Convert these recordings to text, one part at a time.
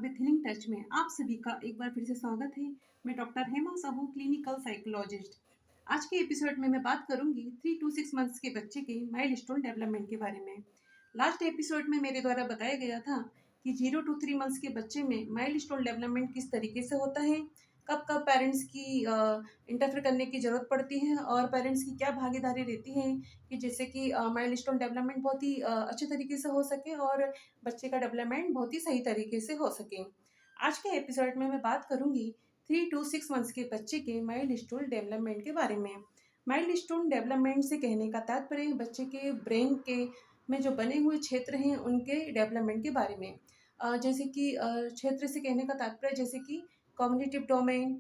With healing touch में आप सभी का एक बार फिर से स्वागत है। मैं doctor Hema Sahu, clinical psychologist. आज के एपिसोड में मैं बात करूंगी 3 to 6 मंथ्स के बच्चे के माइलस्टोन डेवलपमेंट के बारे में। लास्ट एपिसोड में मेरे द्वारा बताया गया था कि 0 to 3 मंथ्स के बच्चे में माइलस्टोन डेवलपमेंट किस तरीके से होता है, कब कब पेरेंट्स की इंटरफेयर करने की ज़रूरत पड़ती है और पेरेंट्स की क्या भागीदारी रहती है कि जिससे कि माइलस्टोन डेवलपमेंट बहुत ही अच्छे तरीके से हो सके और बच्चे का डेवलपमेंट बहुत ही सही तरीके से हो सके। आज के एपिसोड में मैं बात करूंगी 3 to 6 मंथ्स के बच्चे के माइलस्टोन डेवलपमेंट के बारे में। माइलस्टोन डेवलपमेंट से कहने का तात्पर्य बच्चे के ब्रेन के में जो बने हुए क्षेत्र हैं उनके डेवलपमेंट के बारे में। जैसे कि क्षेत्र से कहने का तात्पर्य जैसे कि cognitive domain,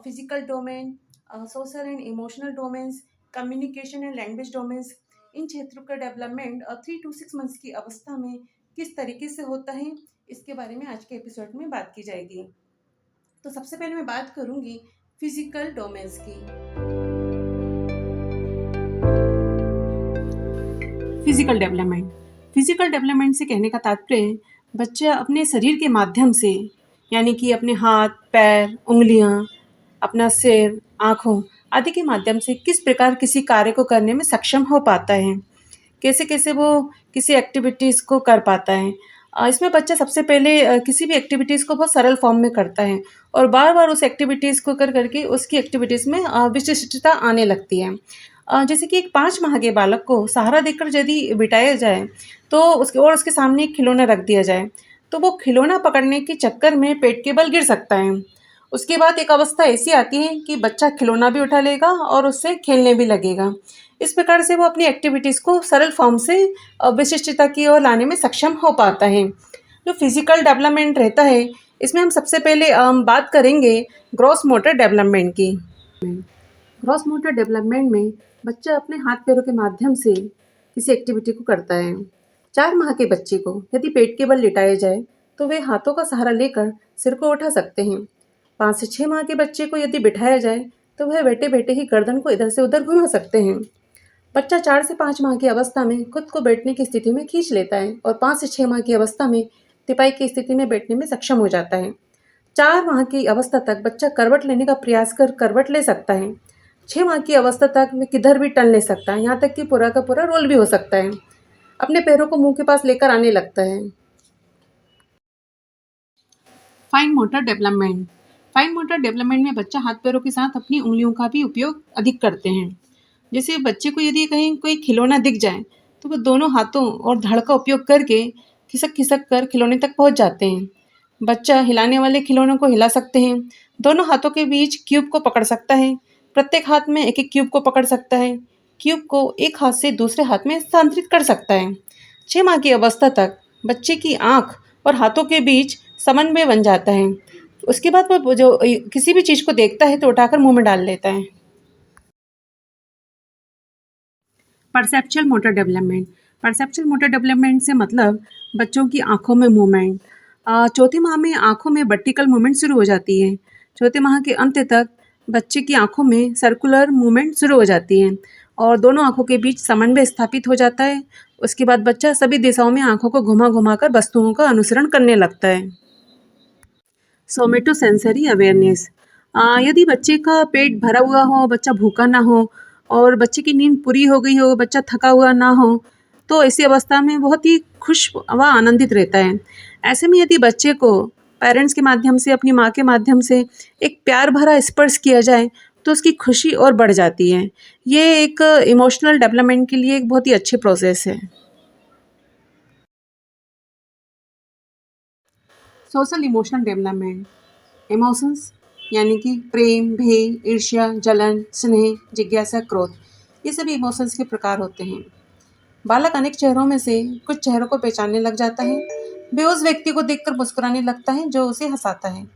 physical domain, social and emotional domains, communication and language domains. इन क्षेत्रों का डेवलपमेंट 3 to 6 मंथ्स की अवस्था में किस तरीके से होता है, इसके बारे में आज के एपिसोड में बात की जाएगी। तो सबसे पहले मैं बात करूंगी फिजिकल डोमेन्स की। फिजिकल डेवलपमेंट से कहने का तात्पर्य बच्चा अपने शरीर के माध्यम से, यानी कि अपने हाथ, पैर, उंगलियां, अपना सिर, आँखों आदि के माध्यम से किस प्रकार किसी कार्य को करने में सक्षम हो पाता है, कैसे कैसे वो किसी एक्टिविटीज़ को कर पाता है। इसमें बच्चा सबसे पहले किसी भी एक्टिविटीज़ को बहुत सरल फॉर्म में करता है और बार बार उस एक्टिविटीज़ को कर करके उसकी एक्टिविटीज़ में विशिष्टता आने लगती है। जैसे कि एक 5 माह के बालक को सहारा देकर यदि बिठाया जाए तो उसके सामने एक खिलौना रख दिया जाए तो वो खिलौना पकड़ने के चक्कर में पेट के बल गिर सकता है। उसके बाद एक अवस्था ऐसी आती है कि बच्चा खिलौना भी उठा लेगा और उससे खेलने भी लगेगा। इस प्रकार से वो अपनी एक्टिविटीज़ को सरल फॉर्म से विशिष्टता की ओर लाने में सक्षम हो पाता है। जो फिजिकल डेवलपमेंट रहता है इसमें हम सबसे पहले बात करेंगे ग्रॉस मोटर डेवलपमेंट की। ग्रॉस मोटर डेवलपमेंट में बच्चा अपने हाथ पैरों के माध्यम से किसी एक्टिविटी को करता है। 4 माह के बच्चे को यदि पेट के बल लिटाया जाए तो वे हाथों का सहारा लेकर सिर को उठा सकते हैं। 5 से 6 माह के बच्चे को यदि बिठाया जाए तो वह बैठे बैठे ही गर्दन को इधर से उधर घुमा सकते हैं। बच्चा 4 से 5 माह की अवस्था में खुद को बैठने की स्थिति में खींच लेता है और 5 से 6 माह की अवस्था में तिपाई की स्थिति में बैठने में सक्षम हो जाता है। 4 माह की अवस्था तक बच्चा करवट लेने का प्रयास कर करवट ले सकता है। 6 माह की अवस्था तक वह किधर भी टर्न ले सकता है, यहाँ तक कि पूरा का पूरा रोल भी हो सकता है। अपने पैरों को मुंह के पास लेकर आने लगता है। फाइन मोटर डेवलपमेंट में बच्चा हाथ पैरों के साथ अपनी उंगलियों का भी उपयोग अधिक करते हैं। जैसे बच्चे को यदि कहीं कोई खिलौना दिख जाए तो वो दोनों हाथों और धड़ का उपयोग करके खिसक खिसक कर खिलौने तक पहुंच जाते हैं। बच्चा हिलाने वाले खिलौनों को हिला सकते हैं, दोनों हाथों के बीच क्यूब को पकड़ सकता है, प्रत्येक हाथ में एक एक क्यूब को पकड़ सकता है, क्यूब को एक हाथ से दूसरे हाथ में स्थानांतरित कर सकता है। 6 माह की अवस्था तक बच्चे की आँख और हाथों के बीच समन्वय बन जाता है। उसके बाद वो जो किसी भी चीज़ को देखता है तो उठाकर मुंह में डाल लेता है। परसेप्चुअल मोटर डेवलपमेंट से मतलब बच्चों की आँखों में मूवमेंट। चौथे माह में आँखों में वर्टिकल मूवमेंट शुरू हो जाती है। चौथे माह के अंत तक बच्चे की आँखों में सर्कुलर मूवमेंट शुरू हो जाती है और दोनों आँखों के बीच समन्वय स्थापित हो जाता है। उसके बाद बच्चा सभी दिशाओं में आँखों को घुमा घुमा कर वस्तुओं का अनुसरण करने लगता है। सोमेटोसेंसरी अवेयरनेस। यदि बच्चे का पेट भरा हुआ हो, बच्चा भूखा ना हो और बच्चे की नींद पूरी हो गई हो, बच्चा थका हुआ ना हो, तो ऐसी अवस्था में बहुत ही खुश व आनंदित रहता है। ऐसे में यदि बच्चे को पेरेंट्स के माध्यम से, अपनी माँ के माध्यम से एक प्यार भरा स्पर्श किया जाए तो उसकी खुशी और बढ़ जाती है। ये एक इमोशनल डेवलपमेंट के लिए एक बहुत ही अच्छी प्रोसेस है। Social emotional development. इमोशंस यानी कि प्रेम, भय, ईर्ष्या, जलन, स्नेह, जिज्ञासा, क्रोध, ये सभी इमोशंस के प्रकार होते हैं। बालक अनेक चेहरों में से कुछ चेहरों को पहचानने लग जाता है। वह उस व्यक्ति को देखकर मुस्कुराने लगता है जो उसे हंसाता है।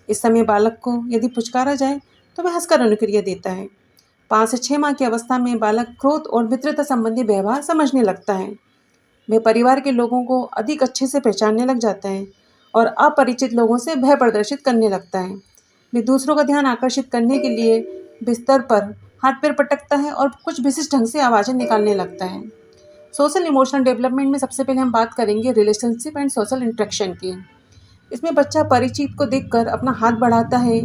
इस समय बालक को यदि पुचकारा जाए तो वह हंसकर अनुक्रिया देता है। 5 से 6 माह की अवस्था में बालक क्रोध और मित्रता संबंधी व्यवहार समझने लगता है। वह परिवार के लोगों को अधिक अच्छे से पहचानने लग जाता है और अपरिचित लोगों से भय प्रदर्शित करने लगता है। वे दूसरों का ध्यान आकर्षित करने के लिए बिस्तर पर हाथ पैर पटकता है और कुछ विशिष्ट ढंग से आवाज़ें निकालने लगता है। सोशल इमोशनल डेवलपमेंट में सबसे पहले हम बात करेंगे रिलेशनशिप एंड सोशल इंटरेक्शन की। इसमें बच्चा परिचित को देखकर अपना हाथ बढ़ाता है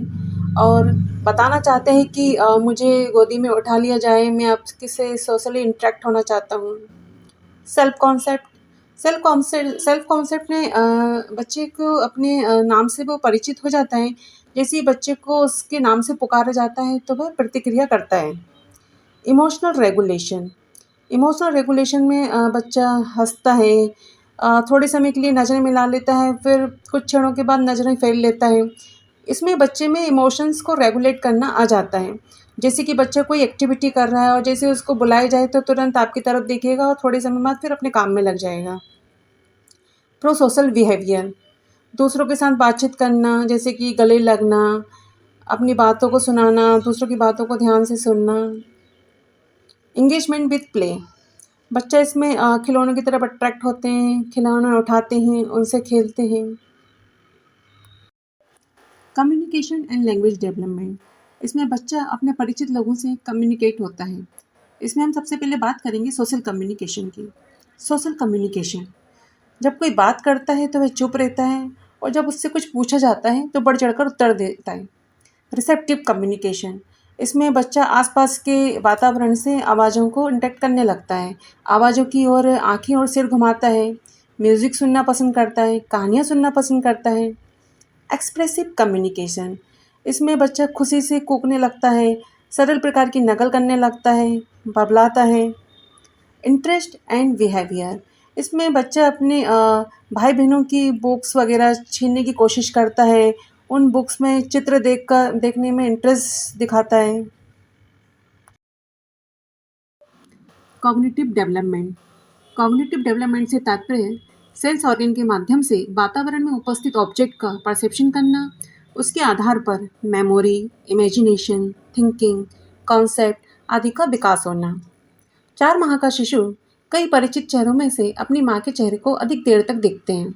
और बताना चाहता है कि मुझे गोदी में उठा लिया जाए, मैं आपके से सोशली इंटरेक्ट होना चाहता हूँ। सेल्फ कॉन्सेप्ट सेल्फ कॉन्सेप्ट में बच्चे को अपने नाम से वो परिचित हो जाता है। जैसे ही बच्चे को उसके नाम से पुकारा जाता है तो वह प्रतिक्रिया करता है। इमोशनल रेगुलेशन में बच्चा हंसता है, थोड़े समय के लिए नज़रें मिला लेता है, फिर कुछ क्षणों के बाद नज़रें फेर लेता है। इसमें बच्चे में इमोशंस को रेगुलेट करना आ जाता है। जैसे कि बच्चा कोई एक्टिविटी कर रहा है और जैसे उसको बुलाया जाए तो तुरंत आपकी तरफ देखेगा और थोड़े समय बाद फिर अपने काम में लग जाएगा। प्रो सोशल बिहेवियर, दूसरों के साथ बातचीत करना, जैसे कि गले लगना, अपनी बातों को सुनाना, दूसरों की बातों को ध्यान से सुनना। एंगेजमेंट विथ प्ले, बच्चा इसमें खिलौनों की तरफ अट्रैक्ट होते हैं, खिलौने उठाते हैं, उनसे खेलते हैं। कम्युनिकेशन एंड लैंग्वेज डेवलपमेंट, इसमें बच्चा अपने परिचित लोगों से कम्युनिकेट होता है। इसमें हम सबसे पहले बात करेंगे सोशल कम्युनिकेशन की। सोशल कम्युनिकेशन, जब कोई बात करता है तो वह चुप रहता है और जब उससे कुछ पूछा जाता है तो बढ़ चढ़कर उत्तर देता है। रिसेप्टिव कम्युनिकेशन, इसमें बच्चा आसपास के वातावरण से आवाज़ों को इंटरेक्ट करने लगता है, आवाज़ों की ओर आँखें और सिर घुमाता है, म्यूज़िक सुनना पसंद करता है, कहानियाँ सुनना पसंद करता है। एक्सप्रेसिव कम्युनिकेशन, इसमें बच्चा खुशी से कूकने लगता है, सरल प्रकार की नकल करने लगता है, बबलाता है। इंटरेस्ट एंड बिहेवियर, इसमें बच्चा अपने भाई बहनों की बुक्स वगैरह छीनने की कोशिश करता है, उन बुक्स में चित्र देखने में इंटरेस्ट दिखाता है। कॉग्निटिव डेवलपमेंट से तात्पर्य सेंस ऑर्गन के माध्यम से वातावरण में उपस्थित ऑब्जेक्ट का परसेप्शन करना, उसके आधार पर मेमोरी, इमेजिनेशन, थिंकिंग, कॉन्सेप्ट आदि का विकास होना। 4 माह का शिशु कई परिचित चेहरों में से अपनी माँ के चेहरे को अधिक देर तक देखते हैं।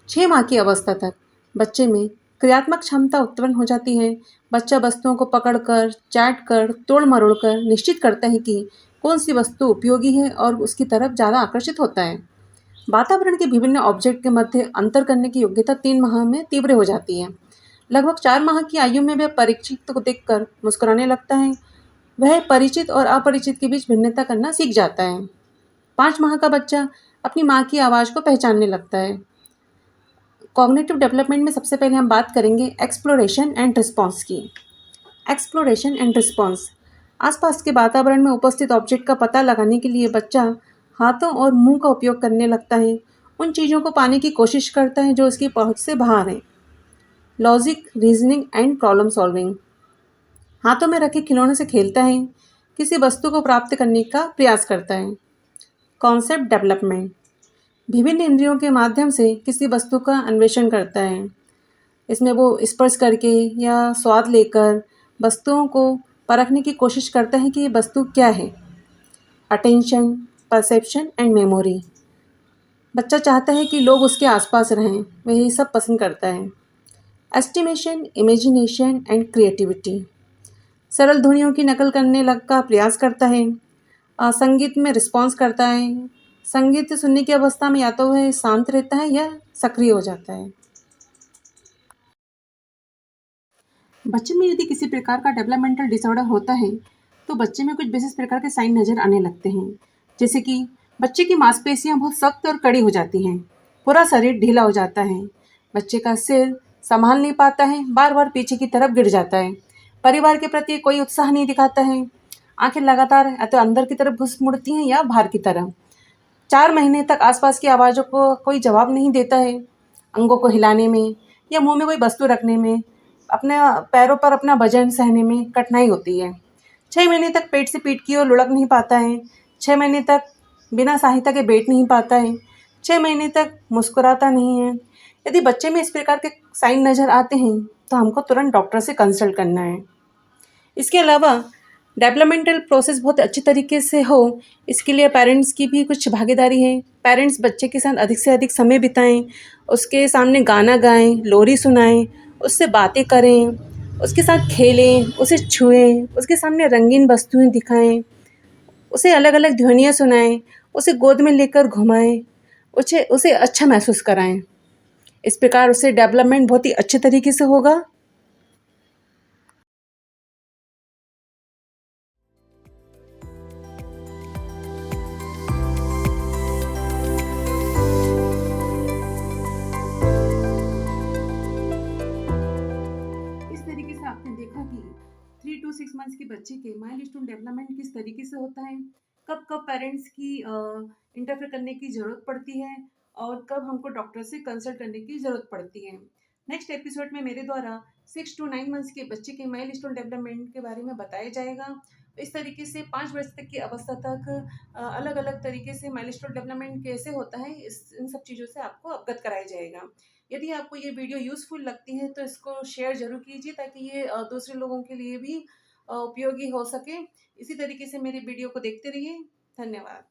6 माह की अवस्था तक बच्चे में क्रियात्मक क्षमता उत्पन्न हो जाती है। बच्चा वस्तुओं को पकड़कर, चाटकर, तोड़-मरोड़ कर निश्चित करता है कि कौन सी वस्तु उपयोगी है और उसकी तरफ ज़्यादा आकर्षित होता है। वातावरण के विभिन्न ऑब्जेक्ट के मध्य अंतर करने की योग्यता 3 माह में तीव्र हो जाती है। लगभग 4 माह की आयु में वह परिचित को देखकर मुस्कुराने लगता है। वह परिचित और अपरिचित के बीच भिन्नता करना सीख जाता है। 5 माह का बच्चा अपनी माँ की आवाज़ को पहचानने लगता है। कॉग्निटिव डेवलपमेंट में सबसे पहले हम बात करेंगे एक्सप्लोरेशन एंड रिस्पॉन्स की। एक्सप्लोरेशन एंड रिस्पॉन्स, आसपास के वातावरण में उपस्थित ऑब्जेक्ट का पता लगाने के लिए बच्चा हाथों और मुंह का उपयोग करने लगता है, उन चीज़ों को पाने की कोशिश करता है जो उसकी पहुंच से बाहर हैं। Logic, reasoning and problem solving, हाथों में रखे खिलौने से खेलता है, किसी वस्तु को प्राप्त करने का प्रयास करता है। कॉन्सेप्ट डेवलपमेंट, विभिन्न इंद्रियों के माध्यम से किसी वस्तु का अन्वेषण करता है। इसमें वो स्पर्श करके या स्वाद लेकर वस्तुओं को परखने की कोशिश करता है कि ये वस्तु क्या है। अटेंशन, परसेप्शन एंड मेमोरी, बच्चा चाहता है कि लोग उसके आसपास रहें, वह ये सब पसंद करता है। एस्टिमेशन, इमेजिनेशन एंड क्रिएटिविटी, सरल ध्वनियों की नकल करने लग का प्रयास करता है। संगीत में रिस्पॉन्स करता है। संगीत सुनने की अवस्था में या तो वह शांत रहता है या सक्रिय हो जाता है। बच्चे में यदि किसी प्रकार का डेवलपमेंटल डिसऑर्डर होता है तो बच्चे में कुछ विशेष प्रकार के साइन नज़र आने लगते हैं। जैसे कि बच्चे की मांसपेशियां बहुत सख्त और कड़ी हो जाती हैं, पूरा शरीर ढीला हो जाता है, बच्चे का सिर संभाल नहीं पाता है, बार बार पीछे की तरफ गिर जाता है, परिवार के प्रति कोई उत्साह नहीं दिखाता है, आंखें लगातार या तो अंदर की तरफ घुस मुड़ती हैं या बाहर की तरफ, 4 महीने तक आसपास की आवाज़ों को कोई जवाब नहीं देता है, अंगों को हिलाने में या मुंह में कोई वस्तु रखने में, अपने पैरों पर अपना वजन सहने में कठिनाई होती है। 6 महीने तक पेट से पीठ की ओर लुढ़क नहीं पाता है, 6 महीने तक बिना सहायता के बैठ नहीं पाता है, 6 महीने तक मुस्कुराता नहीं है। यदि बच्चे में इस प्रकार के साइन नज़र आते हैं तो हमको तुरंत डॉक्टर से कंसल्ट करना है। इसके अलावा डेवलपमेंटल प्रोसेस बहुत अच्छी तरीके से हो, इसके लिए पेरेंट्स की भी कुछ भागीदारी है। पेरेंट्स बच्चे के साथ अधिक से अधिक समय बिताएं, उसके सामने गाना गाएं, लोरी सुनाएं, उससे बातें करें, उसके साथ खेलें, उसे छुएं, उसके सामने रंगीन वस्तुएं दिखाएं, उसे अलग अलग ध्वनियाँ सुनाएं, उसे गोद में लेकर घुमाएं, उसे उसे अच्छा महसूस कराएं। इस प्रकार उससे डेवलपमेंट बहुत ही अच्छे तरीके से होगा। इस तरीके से आपने देखा कि 3 टू 6 मंथ्स के बच्चे के माइलस्टोन डेवलपमेंट किस तरीके से होता है, कब-कब पेरेंट्स की इंटरफेयर करने की ज़रूरत पड़ती है और कब हमको डॉक्टर से कंसल्ट करने की ज़रूरत पड़ती है। नेक्स्ट एपिसोड में मेरे द्वारा 6 टू 9 मंथ्स के बच्चे के माइलस्टोन डेवलपमेंट के बारे में बताया जाएगा। इस तरीके से 5 वर्ष तक की अवस्था तक अलग-अलग तरीके से माइलस्टोन डेवलपमेंट कैसे होता है, इन सब चीज़ों से आपको अवगत कराया जाएगा। यदि आपको ये वीडियो यूज़फुल लगती है तो इसको शेयर ज़रूर कीजिए ताकि ये दूसरे लोगों के लिए भी उपयोगी हो सके। इसी तरीके से मेरी वीडियो को देखते रहिए। धन्यवाद।